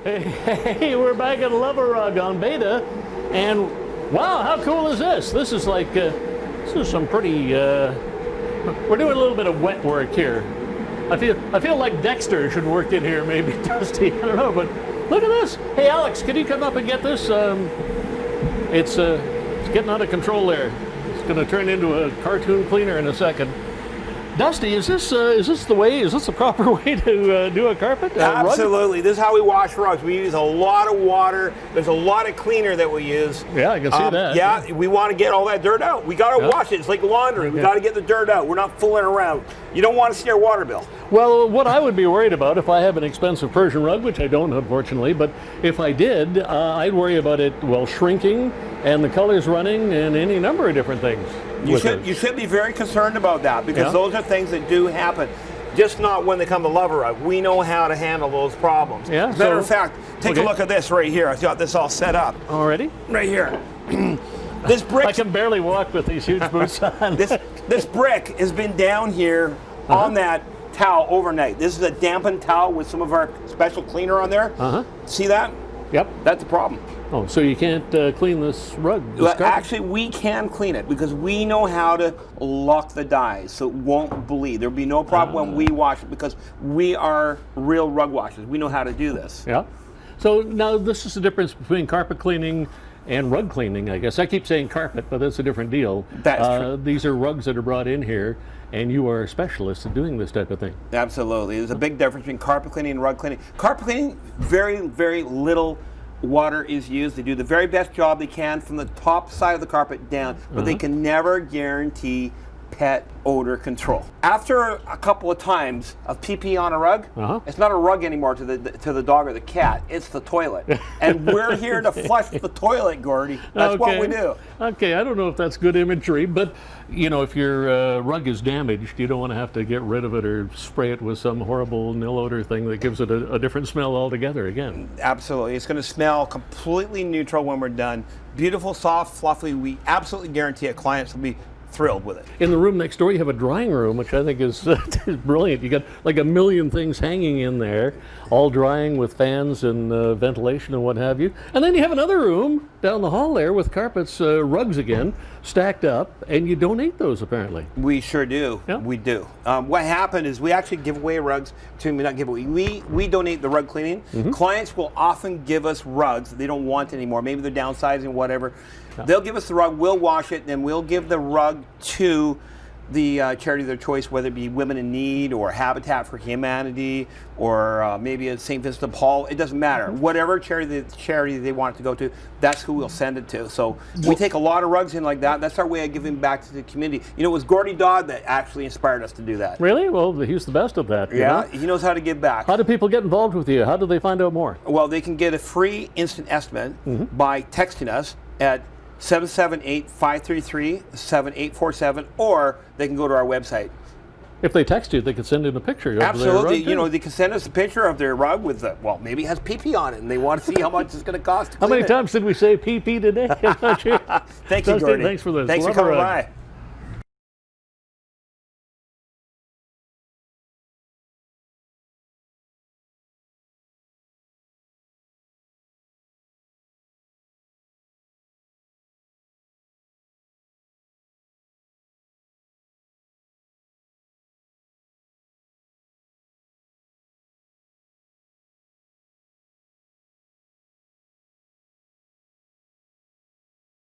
Hey, we're back at Luv-A-Rug on beta, and wow, how cool is this? This is like, this is some pretty, we're doing a little bit of wet work here. I feel like Dexter should work in here, maybe, Dusty, I don't know, but look at this. Hey, Alex, can you come up and get this? It's getting out of control there. It's going to turn into a cartoon cleaner in a second. Dusty, is this the way? Is this the proper way to do a carpet? Absolutely. Rug? This is how we wash rugs. We use a lot of water. There's a lot of cleaner that we use. Yeah, I can see that. Yeah, we want to get all that dirt out. We got to wash it. It's like laundry. We got to get the dirt out. We're not fooling around. You don't want to see our water bill. Well, what I would be worried about if I have an expensive Persian rug, which I don't, unfortunately, but if I did, I'd worry about it, well, shrinking and the colors running and any number of different things. You should be very concerned about that, because those are things that do happen. Just not when they come to Luv-A-Rug. We know how to handle those problems. Yeah, As a matter of fact, take a look at this right here. I've got this all set up. Already? Right here. This brick. I can barely walk with these huge boots on. This brick has been down here on that towel overnight. This is a dampened towel with some of our special cleaner on there. See that? Yep. That's the problem. Oh, so you can't clean this rug? Actually, we can clean it because we know how to lock the dyes so it won't bleed. There'll be no problem when we wash it because we are real rug washers. We know how to do this. Yeah. So now this is the difference between carpet cleaning and rug cleaning, I guess. I keep saying carpet, but that's a different deal. That's true. These are rugs that are brought in here, and you are a specialist in doing this type of thing. Absolutely. There's a big difference between carpet cleaning and rug cleaning. Carpet cleaning, very, very little water is used. They do the very best job they can from the top side of the carpet down, but they can never guarantee pet odor control. After a couple of times of pee-pee on a rug, it's not a rug anymore to the dog or the cat, it's the toilet. And we're here to flush the toilet, Gordy. That's what we do. Okay, I don't know if that's good imagery, but you know, if your rug is damaged, you don't want to have to get rid of it or spray it with some horrible nil odor thing that gives it a different smell altogether again. Absolutely. It's going to smell completely neutral when we're done. Beautiful, soft, fluffy. We absolutely guarantee it. Clients will be thrilled with it. In the room next door, you have a drying room, which I think is brilliant. You got like a million things hanging in there, all drying with fans and ventilation and what have you. And then you have another room down the hall there with carpets, rugs again, stacked up, and you donate those apparently. We sure do. Yeah. We do. What happened is we actually give away rugs. Not give away. We donate the rug cleaning. Clients will often give us rugs that they don't want anymore. Maybe they're downsizing, whatever. They'll give us the rug, we'll wash it, and then we'll give the rug to the charity of their choice, whether it be Women in Need or Habitat for Humanity or maybe a St. Vincent de Paul. It doesn't matter. Whatever charity they want it to go to, that's who we'll send it to. So we take a lot of rugs in like that. That's our way of giving back to the community. You know, it was Gordy Dodd that actually inspired us to do that. Really? Well, he's the best of that. Yeah, you know? He knows how to give back. How do people get involved with you? How do they find out more? Well, they can get a free instant estimate by texting us at 778-533-7847, or they can go to our website. If they text you, they can send in a picture of Absolutely. their rug, you know, they can send us a picture of their rug with, well, maybe it has pee-pee on it, and they want to see how much it's going to cost to How clean many times did we say pee-pee today? I'm not sure. Thank you, Dusty, Gordy. thanks for this. Thanks for coming by.